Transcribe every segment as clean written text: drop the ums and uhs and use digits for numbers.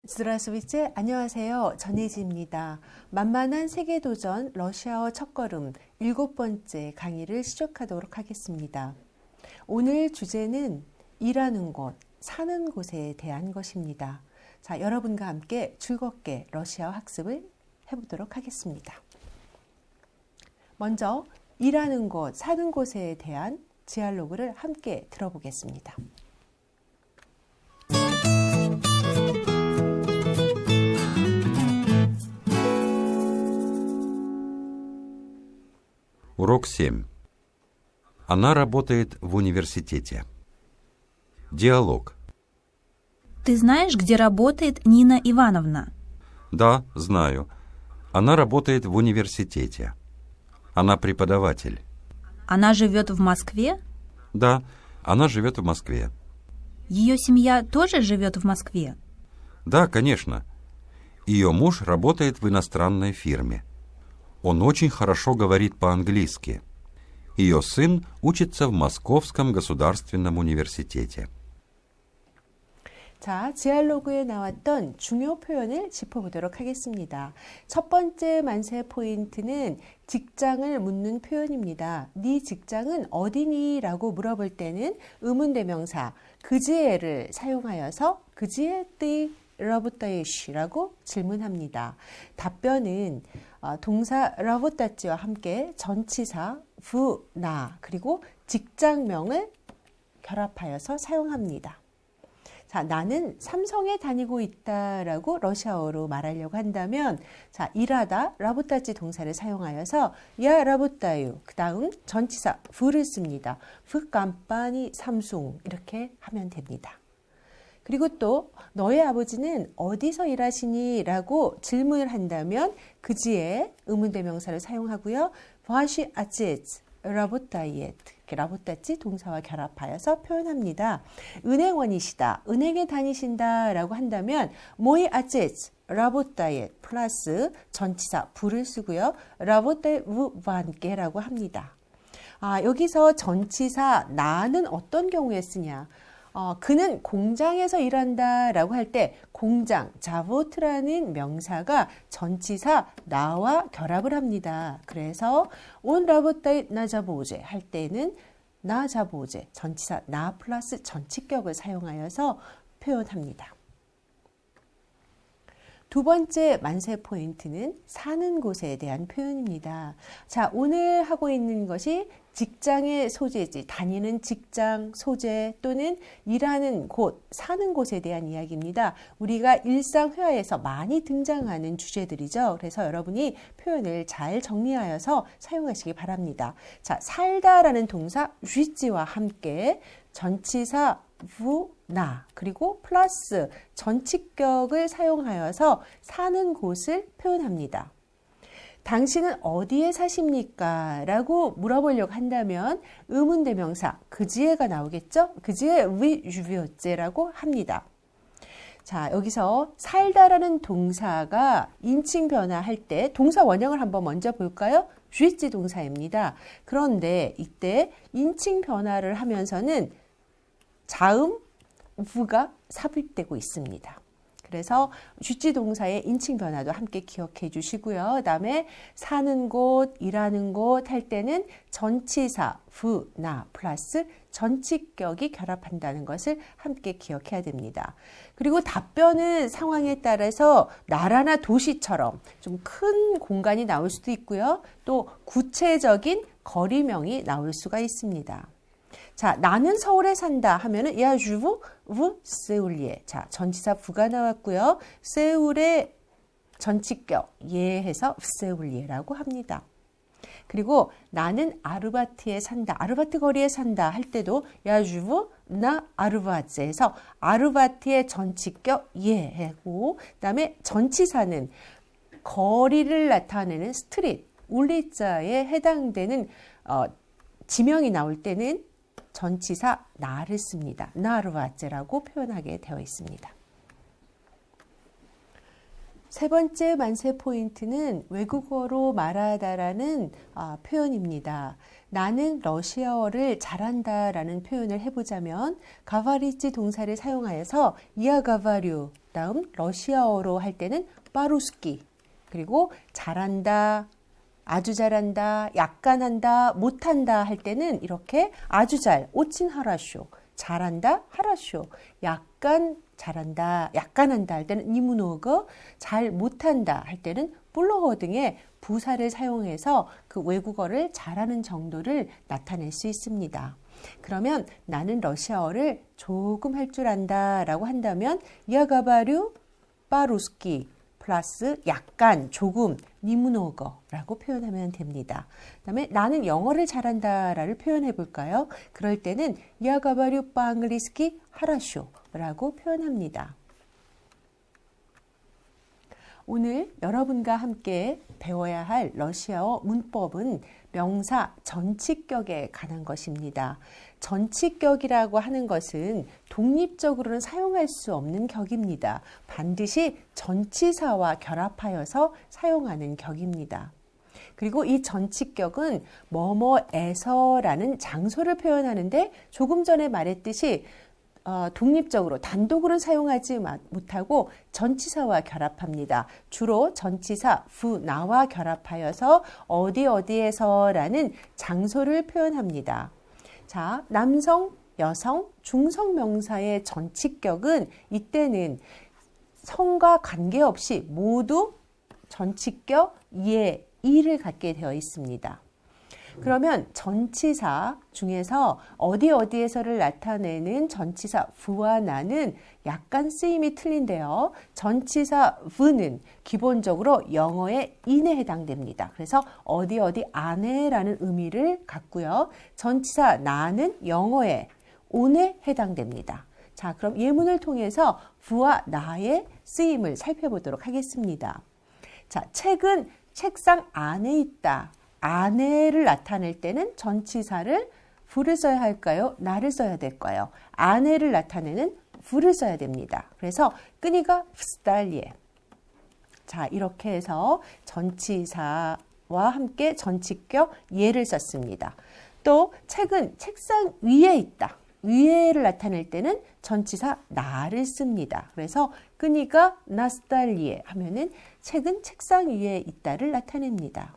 Здравствуйте. 안녕하세요. 전혜지입니다. 만만한 세계도전 러시아어 첫걸음 7번째 강의를 시작하도록 하겠습니다. 오늘 주제는 일하는 곳, 사는 곳에 대한 것입니다. 자, 여러분과 함께 즐겁게 러시아어 학습을 해보도록 하겠습니다. 먼저 일하는 곳, 사는 곳에 대한 디알로그를 함께 들어보겠습니다. Урок 7. Она работает в университете. Диалог. Ты знаешь, где работает Нина Ивановна? Да, знаю. Она работает в университете. Она преподаватель. Она живет в Москве? Да, она живет в Москве. Ее семья тоже живет в Москве? Да, конечно. Ее муж работает в иностранной фирме. Он очень хорошо говорит по-английски. Ее сын учится в Московском государственном университете. 자, 디알로그에 나왔던 중요 표현을 짚어보도록 하겠습니다. 첫 번째 만세 포인트는 직장을 묻는 표현입니다. 네 직장은 어디니? 라고 물어볼 때는 의문대명사 그지에를 사용하여서 그지에 띠 라보타이시라고 질문합니다. 답변은 동사 라보타치와 함께 전치사 부, 나 그리고 직장명을 결합하여서 사용합니다. 자, 나는 삼성에 다니고 있다라고 러시아어로 말하려고 한다면 자, 일하다 라보타치 동사를 사용하여서 야 라보타유 그 다음 전치사 부를 씁니다. 부 깜빠니 삼숭 이렇게 하면 됩니다. 그리고 또 너의 아버지는 어디서 일하시니? 라고 질문을 한다면 그지에 의문대명사를 사용하고요. 바시 아치에츠 라보타이에트 이렇게 라보타치 동사와 결합하여서 표현합니다. 은행원이시다. 은행에 다니신다 라고 한다면 모이 아치에츠 라보타이에트 플러스 전치사 부를 쓰고요. 라보타이우와 함께라고 합니다. 여기서 전치사 나는 어떤 경우에 쓰냐? 그는 공장에서 일한다 라고 할 때 공장, 자보트라는 명사가 전치사 나와 결합을 합니다. 그래서 온 라보타이 나자보제 할 때는 나자보제 전치사 나 플러스 전치격을 사용하여서 표현합니다. 두 번째 만세 포인트는 사는 곳에 대한 표현입니다. 자, 오늘 하고 있는 것이 직장의 소재지, 다니는 직장, 소재 또는 일하는 곳, 사는 곳에 대한 이야기입니다. 우리가 일상회화에서 많이 등장하는 주제들이죠. 그래서 여러분이 표현을 잘 정리하여서 사용하시기 바랍니다. 자, 살다라는 동사 쥐지와 함께 전치사 부, 나 그리고 플러스 전치격을 사용하여서 사는 곳을 표현합니다. 당신은 어디에 사십니까? 라고 물어보려고 한다면 의문대명사 그지에가 나오겠죠? 그지에 위 주비오제라고 합니다. 자, 여기서 살다라는 동사가 인칭 변화할 때 동사 원형을 한번 먼저 볼까요? 쥐지 동사입니다. 그런데 이때 인칭 변화를 하면서는 자음, 부가 삽입되고 있습니다. 그래서 쥐지 동사의 인칭 변화도 함께 기억해 주시고요. 그 다음에 사는 곳, 일하는 곳 할 때는 전치사 부, 나 플러스 전치격이 결합한다는 것을 함께 기억해야 됩니다. 그리고 답변은 상황에 따라서 나라나 도시처럼 좀 큰 공간이 나올 수도 있고요. 또 구체적인 거리명이 나올 수가 있습니다. 자, 나는 서울에 산다 하면은 야 주부 우 세울리에. 자, 전치사 부가 나왔고요. 세울의 전치격 예 해서 세울리에라고 합니다. 그리고 나는 아르바트에 산다. 아르바트 거리에 산다 할 때도 야 주부 나 아르바트에서 아르바트의 전치격 예 하고 그다음에 전치사는 거리를 나타내는 스트릿, 울리자에 해당되는 지명이 나올 때는 전치사 나를 씁니다. 나르바제라고 표현하게 되어 있습니다. 세 번째 만세 포인트는 외국어로 말하다라는 표현입니다. 나는 러시아어를 잘한다라는 표현을 해보자면 가바리치 동사를 사용하여서 이아 가바류 다음 러시아어로 할 때는 빠루스키. 그리고 잘한다, 아주 잘한다, 약간 한다, 못한다 할 때는 이렇게 아주 잘, 오친 하라쇼. 잘한다, 하라쇼. 약간 잘한다, 약간 한다 할 때는 니무노거, 잘 못한다 할 때는 불러허 등의 부사를 사용해서 그 외국어를 잘하는 정도를 나타낼 수 있습니다. 그러면 나는 러시아어를 조금 할 줄 안다 라고 한다면 야가바류 빠루스키 플러스 약간, 조금, 니무노거라고 표현하면 됩니다. 그 다음에 나는 영어를 잘한다를 표현해 볼까요? 그럴 때는 야가바류 빠앙글리스키 하라쇼라고 표현합니다. 오늘 여러분과 함께 배워야 할 러시아어 문법은 명사 전치격에 관한 것입니다. 전치격이라고 하는 것은 독립적으로는 사용할 수 없는 격입니다. 반드시 전치사와 결합하여서 사용하는 격입니다. 그리고 이 전치격은 뭐뭐에서라는 장소를 표현하는데 조금 전에 말했듯이 독립적으로 단독으로 사용하지 못하고 전치사와 결합합니다. 주로 전치사 부, 나와 결합하여서 어디 어디에서라는 장소를 표현합니다. 자, 남성, 여성, 중성 명사의 전치격은 이때는 성과 관계없이 모두 전치격 예, 이를 갖게 되어 있습니다. 그러면 전치사 중에서 어디 어디에서를 나타내는 전치사 부와 나는 약간 쓰임이 틀린데요. 전치사 부는 기본적으로 영어의 in에 해당됩니다. 그래서 어디 어디 안에라는 의미를 갖고요. 전치사 나는 영어의 on에 해당됩니다. 자, 그럼 예문을 통해서 부와 나의 쓰임을 살펴보도록 하겠습니다. 자, 책은 책상 안에 있다. 안에를 나타낼 때는 전치사를 부를 써야 할까요? 나를 써야 될까요? 안에를 나타내는 부를 써야 됩니다. 그래서 끈이가 vstalye. 자, 이렇게 해서 전치사와 함께 전치격 예를 썼습니다. 또 책은 책상 위에 있다. 위에를 나타낼 때는 전치사 나를 씁니다. 그래서 끈이가 나스달리에 하면은 책은 책상 위에 있다를 나타냅니다.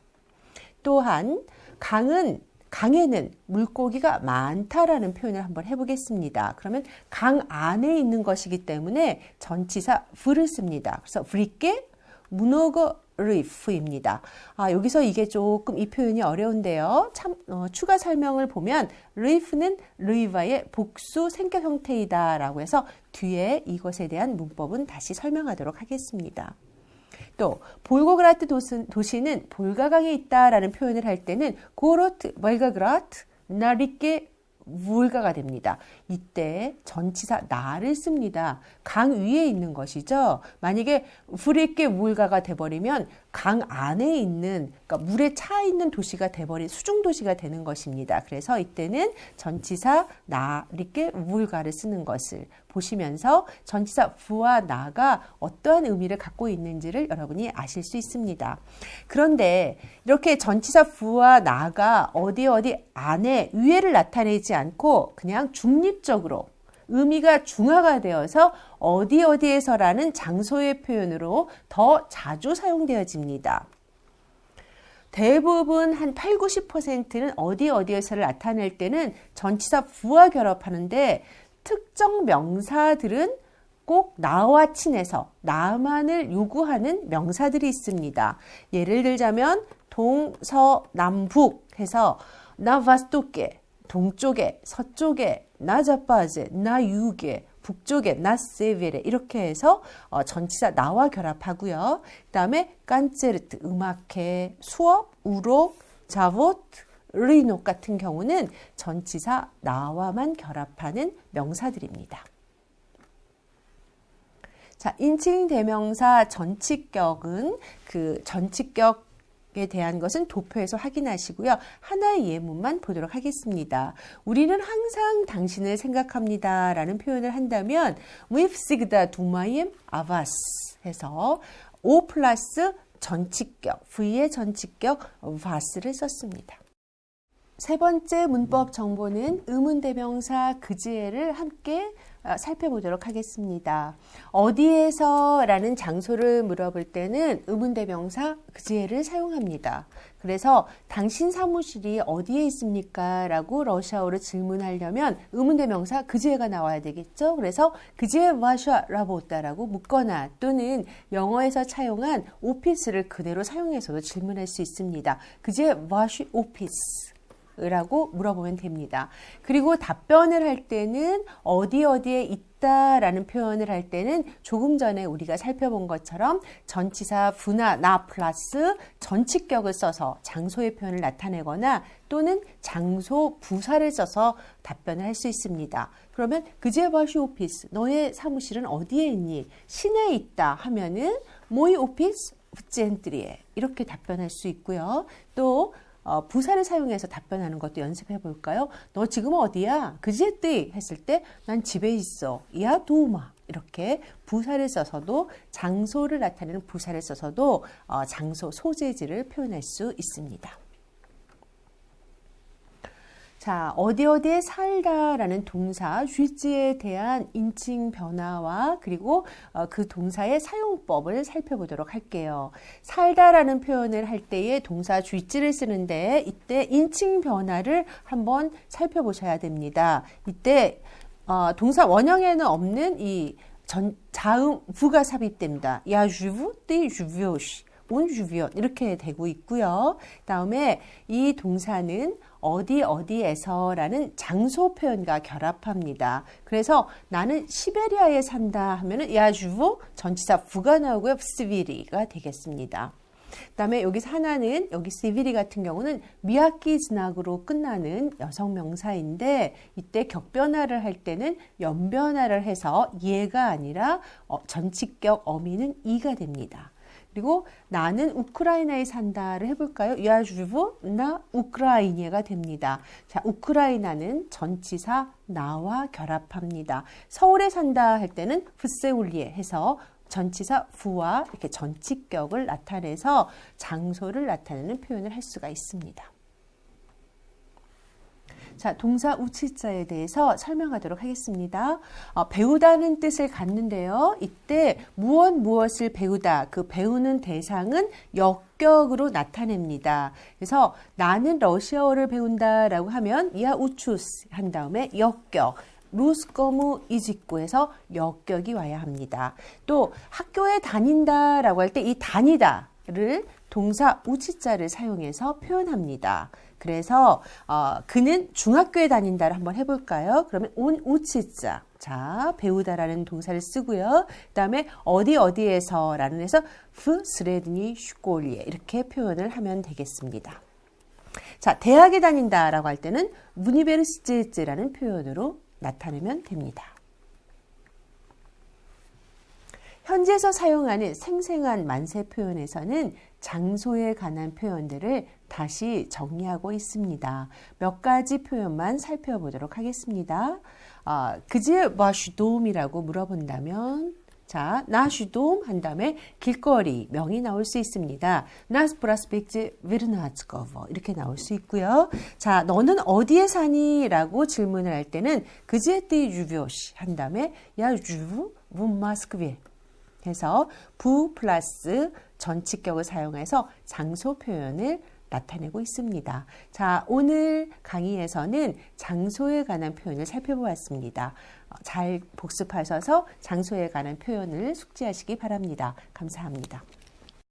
또한 강에는 물고기가 많다라는 표현을 한번 해보겠습니다. 그러면 강 안에 있는 것이기 때문에 전치사 v를 씁니다. 그래서 v리께 문어거 리프입니다. 여기서 이게 조금 이 표현이 어려운데요. 추가 설명을 보면 리프는 리바의 복수 생격 형태이다라고 해서 뒤에 이것에 대한 문법은 다시 설명하도록 하겠습니다. 또 볼고그라트 도시는 볼가강에 있다라는 표현을 할 때는 고로트 볼가그라트 나리께 vul가가 됩니다. 이때 전치사 나를 씁니다. 강 위에 있는 것이죠. 만약에 vul이께 vul가가 돼버리면 강 안에 있는, 그러니까 물에 차 있는 도시가 돼버린 수중 도시가 되는 것입니다. 그래서 이때는 전치사 나리께 vul가를 쓰는 것을 보시면서 전치사 부와 나가 어떠한 의미를 갖고 있는지를 여러분이 아실 수 있습니다. 그런데 이렇게 전치사 부와 나가 어디 안에 위에를 나타내지 않고 그냥 중립적으로 의미가 중화가 되어서 어디 어디에서라는 장소의 표현으로 더 자주 사용되어집니다. 대부분 한 8, 90%는 어디 어디에서를 나타낼 때는 전치사 부와 결합하는데 특정 명사들은 꼭 나와 친해서 나만을 요구하는 명사들이 있습니다. 예를 들자면 동서남북 해서 나 바스토케 동쪽에 서쪽에 나 자파제 나 유게 북쪽에 나 세베레 이렇게 해서 전치사 나와 결합하고요. 그 다음에 깐체르트 음악회 수업 우록 자보트 리노 같은 경우는 전치사 나와만 결합하는 명사들입니다. 자, 인칭 대명사 전치격은 그 전치격에 대한 것은 도표에서 확인하시고요. 하나의 예문만 보도록 하겠습니다. 우리는 항상 당신을 생각합니다 라는 표현을 한다면 We всегда думаем о вас 해서 O 플러스 전치격, V의 전치격 vas를 썼습니다. 세 번째 문법 정보는 의문대명사 그지에를 함께 살펴보도록 하겠습니다. 어디에서 라는 장소를 물어볼 때는 의문대명사 그지에를 사용합니다. 그래서 당신 사무실이 어디에 있습니까? 라고 러시아어로 질문하려면 의문대명사 그지에가 나와야 되겠죠. 그래서 그지에 와샤 라보다라고 묻거나 또는 영어에서 차용한 오피스를 그대로 사용해서도 질문할 수 있습니다. 그지에 와시 오피스 라고 물어보면 됩니다. 그리고 답변을 할 때는 어디에 있다라는 표현을 할 때는 조금 전에 우리가 살펴본 것처럼 전치사 부나 나 플러스 전치격을 써서 장소의 표현을 나타내거나 또는 장소 부사를 써서 답변을 할 수 있습니다. 그러면 그제 바시 오피스, 너의 사무실은 어디에 있니? 시내에 있다 하면은 모이 오피스 젠트리에 이렇게 답변할 수 있고요. 또 부사를 사용해서 답변하는 것도 연습해 볼까요? 너 지금 어디야? 그제띠 했을 때 난 집에 있어. 야 도마. 이렇게 부사를 써서도 장소를 나타내는 부사를 써서도 장소 소재지를 표현할 수 있습니다. 자, 어디에 살다라는 동사 쥐지에 대한 인칭 변화와 그리고 그 동사의 사용법을 살펴보도록 할게요. 살다라는 표현을 할 때에 동사 쥐지를 쓰는데 이때 인칭 변화를 한번 살펴보셔야 됩니다. 이때 동사 원형에는 없는 이 자음 부가 삽입됩니다. 야 주부 띠 주비오시 온 주비온 이렇게 되고 있고요. 다음에 이 동사는 어디에서라는 장소 표현과 결합합니다. 그래서 나는 시베리아에 산다 하면은 야주부 전치사 부가 나오고요. 스비리가 되겠습니다. 그다음에 여기서 하나는 여기 시비리 같은 경우는 미야키 진학으로 끝나는 여성 명사인데 이때 격변화를 할 때는 연변화를 해서 예가 아니라 전치격 어미는 이가 됩니다. 그리고 나는 우크라이나에 산다를 해볼까요? 야 주부 나 우크라이니아가 됩니다. 자, 우크라이나는 전치사 나와 결합합니다. 서울에 산다 할 때는 프세울리에 해서 전치사 부와 이렇게 전치격을 나타내서 장소를 나타내는 표현을 할 수가 있습니다. 자, 동사 우치자에 대해서 설명하도록 하겠습니다. 배우다는 뜻을 갖는데요. 이때 무엇을 배우다, 그 배우는 대상은 역격으로 나타냅니다. 그래서 나는 러시아어를 배운다라고 하면 야 우추스 한 다음에 역격. 루스거무 이직구에서 역격이 와야 합니다. 또 학교에 다닌다라고 할 때 이 다니다를 동사 우치자를 사용해서 표현합니다. 그래서 그는 중학교에 다닌다를 한번 해볼까요? 그러면 온 우치자. 자, 배우다라는 동사를 쓰고요. 그 다음에 어디에서라는 해서 프 스레드니 슈콜리에 이렇게 표현을 하면 되겠습니다. 자, 대학에 다닌다라고 할 때는 무니베르시제라는 표현으로 나타내면 됩니다. 현지에서 사용하는 생생한 만세 표현에서는 장소에 관한 표현들을 다시 정리하고 있습니다. 몇 가지 표현만 살펴보도록 하겠습니다. 그지에 마슈돔이라고 물어본다면 자, 나슈돔 한 다음에 길거리 명이 나올 수 있습니다. 나스 프라스펙트 베르나츠코버 이렇게 나올 수 있고요. 자, 너는 어디에 사니? 라고 질문을 할 때는 그지에 띠 주비오시 한 다음에 야 주부 문마스크베 해서 부 플러스 전치격을 사용해서 장소 표현을 나타내고 있습니다. 자, 오늘 강의에서는 장소에 관한 표현을 살펴보았습니다. 잘 복습하셔서 장소에 관한 표현을 숙지하시기 바랍니다. 감사합니다.